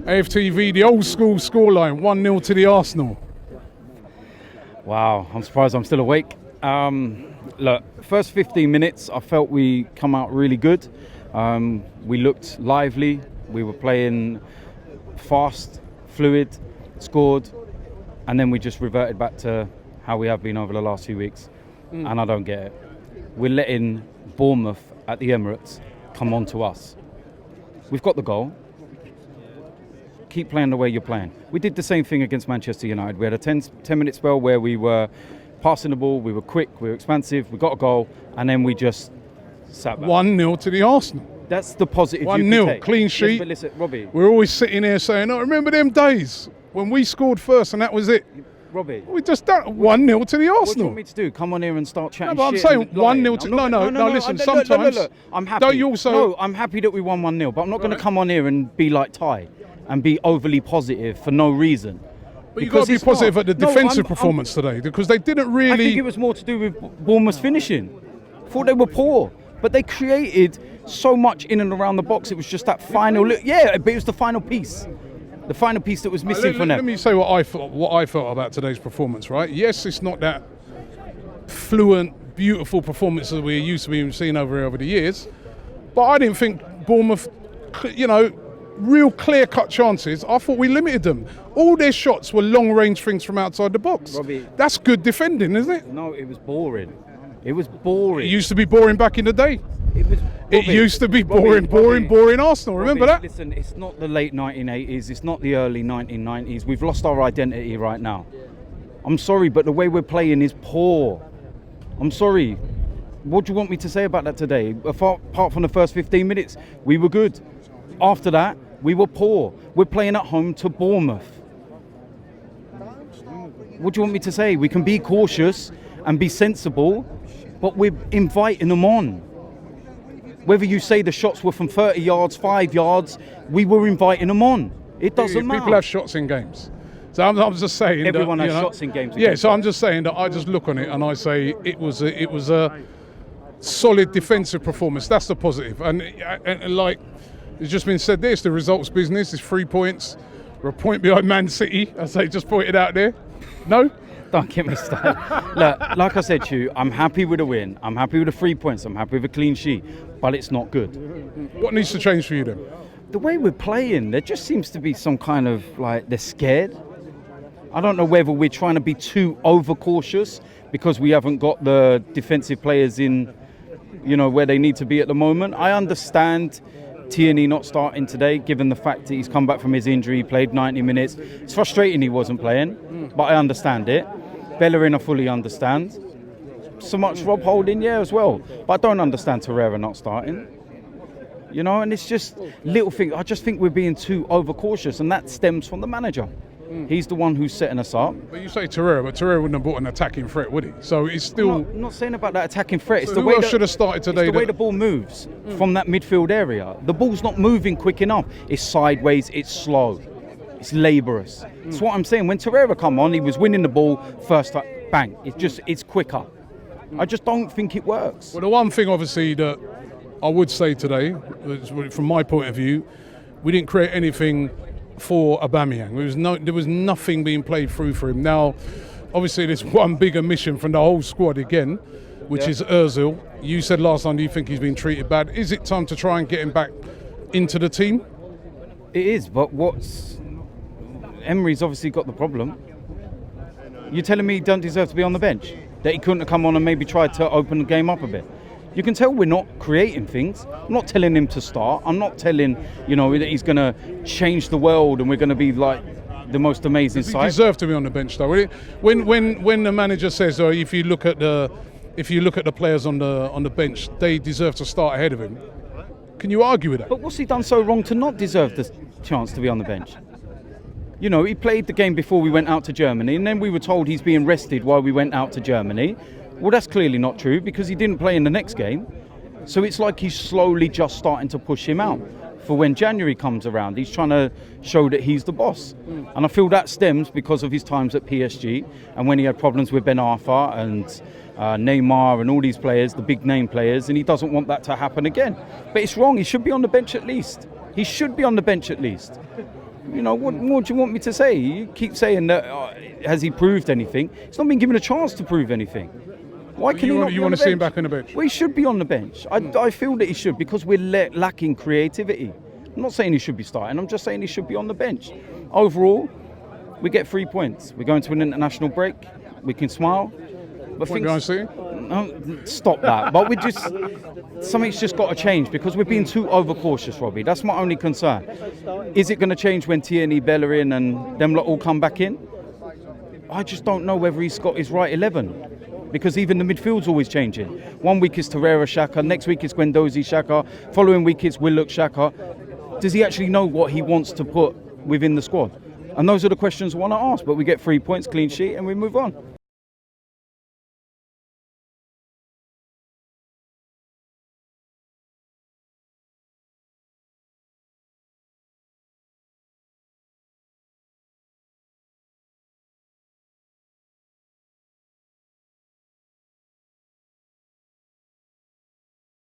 AFTV, the old school scoreline, 1-0 to the Arsenal. Wow, I'm surprised I'm still awake. Look, first 15 minutes, I felt we come out really good. We looked lively. We were playing fast, fluid, scored, and then we just reverted back to how we have been over the last few weeks. And I don't get it. We're letting Bournemouth at the Emirates come on to us. We've got the goal. Keep playing the way you're playing. We did the same thing against Manchester United. We had a 10-minute spell where we were passing the ball, we were quick, we were expansive, we got a goal, and then we just sat back. 1-0 to the Arsenal. That's the positive 1-0, clean sheet. Yes, but listen, Robbie. We're always sitting here saying, oh, remember them days when we scored first and that was it. Robbie. We just done 1-0 to the Arsenal. What do you want me to do? Come on here and start chatting no, but shit? I'm saying 1-0 to... No, listen, sometimes... Look, I'm happy. Don't you also... No, I'm happy that we won 1-0, but I'm not going to come on here and be like Ty and be overly positive for no reason. But you've got to be positive at the defensive performance today, because they didn't really... I think it was more to do with Bournemouth's finishing. I thought they were poor, but they created so much in and around the box. It was just that final... Yeah, but it was the final piece. The final piece that was missing from them. Let me say what I felt about today's performance, right? Yes, it's not that fluent, beautiful performance that we're used to being seen over the years, but I didn't think Bournemouth, real clear-cut chances. I thought we limited them. All their shots were long-range things from outside the box. Robbie, that's good defending, isn't it? No, it was boring. It was boring. It used to be boring back in the day. It used to be boring Arsenal. Remember that? Listen, it's not the late 1980s. It's not the early 1990s. We've lost our identity right now. I'm sorry, but the way we're playing is poor. I'm sorry. What do you want me to say about that today? Apart from the first 15 minutes, we were good. After that, we were poor. We're playing at home to Bournemouth. What do you want me to say? We can be cautious and be sensible, but we're inviting them on. Whether you say the shots were from 30 yards, 5 yards, we were inviting them on. It doesn't matter. People have shots in games. So I'm just saying everyone that, has shots in games. Yeah, so I'm just saying that I just look on it and I say it was a solid defensive performance. That's the positive. And like it's just been said, this the results business is 3 points. We're a point behind Man City, as they just pointed out there. No? Don't get me started. Look, like I said to you, I'm happy with a win. I'm happy with the 3 points. I'm happy with a clean sheet. But it's not good. What needs to change for you then? The way we're playing, there just seems to be some kind of, they're scared. I don't know whether we're trying to be too overcautious because we haven't got the defensive players in, where they need to be at the moment. I understand Tierney not starting today, given the fact that he's come back from his injury, he played 90 minutes. It's frustrating he wasn't playing, but I understand it. Bellerin, I fully understand. So much Rob Holding, yeah, as well. But I don't understand Torreira not starting. And it's just little things. I just think we're being too overcautious, and that stems from the manager. He's the one who's setting us up. But you say Torreira, but Torreira wouldn't have brought an attacking threat, would he? So it's still... I'm not saying about that attacking threat. It's the way should have started today. It's the way the ball moves from that midfield area. The ball's not moving quick enough. It's sideways, it's slow, it's laborious. That's what I'm saying. When Torreira come on, he was winning the ball first time, bang. It's quicker. I just don't think it works. Well, the one thing, obviously, that I would say today, from my point of view, we didn't create anything for Aubameyang. There was nothing being played through for him. Now, obviously, there's one big omission from the whole squad again, which is Ozil. You said last time, do you think he's been treated bad? Is it time to try and get him back into the team? It is, but Emery's obviously got the problem. You're telling me he doesn't deserve to be on the bench? That he couldn't have come on and maybe tried to open the game up a bit? You can tell we're not creating things. I'm not telling him to start. I'm not telling, that he's going to change the world and we're going to be like the most amazing side. He deserves to be on the bench, though. When the manager says, if you look at the players on the bench, they deserve to start ahead of him. Can you argue with that? But what's he done so wrong to not deserve the chance to be on the bench? He played the game before we went out to Germany, and then we were told he's being rested while we went out to Germany. Well, that's clearly not true because he didn't play in the next game. So it's like he's slowly just starting to push him out for when January comes around. He's trying to show that he's the boss. And I feel that stems because of his times at PSG and when he had problems with Ben Arfa and Neymar and all these players, the big name players, and he doesn't want that to happen again. But it's wrong. He should be on the bench at least. He should be on the bench at least. You know, what more do you want me to say? You keep saying that, has he proved anything? He's not been given a chance to prove anything. Why can he not be You on want the to see him bench? back on the bench? Well, he should be on the bench. I feel that he should, because we're lacking creativity. I'm not saying he should be starting. I'm just saying he should be on the bench. Overall, we get 3 points. We're going to an international break. We can smile. But Point behind City? no, stop that. But something's just got to change, because we're being too overcautious, Robbie. That's my only concern. Is it going to change when Tierney, Bellerin and them lot all come back in? I just don't know whether he's got his right 11, because even the midfield's always changing. 1 week is Torreira, Xhaka, next week is Guendouzi, Xhaka, following week it's Willock, Xhaka. Does he actually know what he wants to put within the squad? And those are the questions I want to ask. But we get 3 points, clean sheet, and we move on.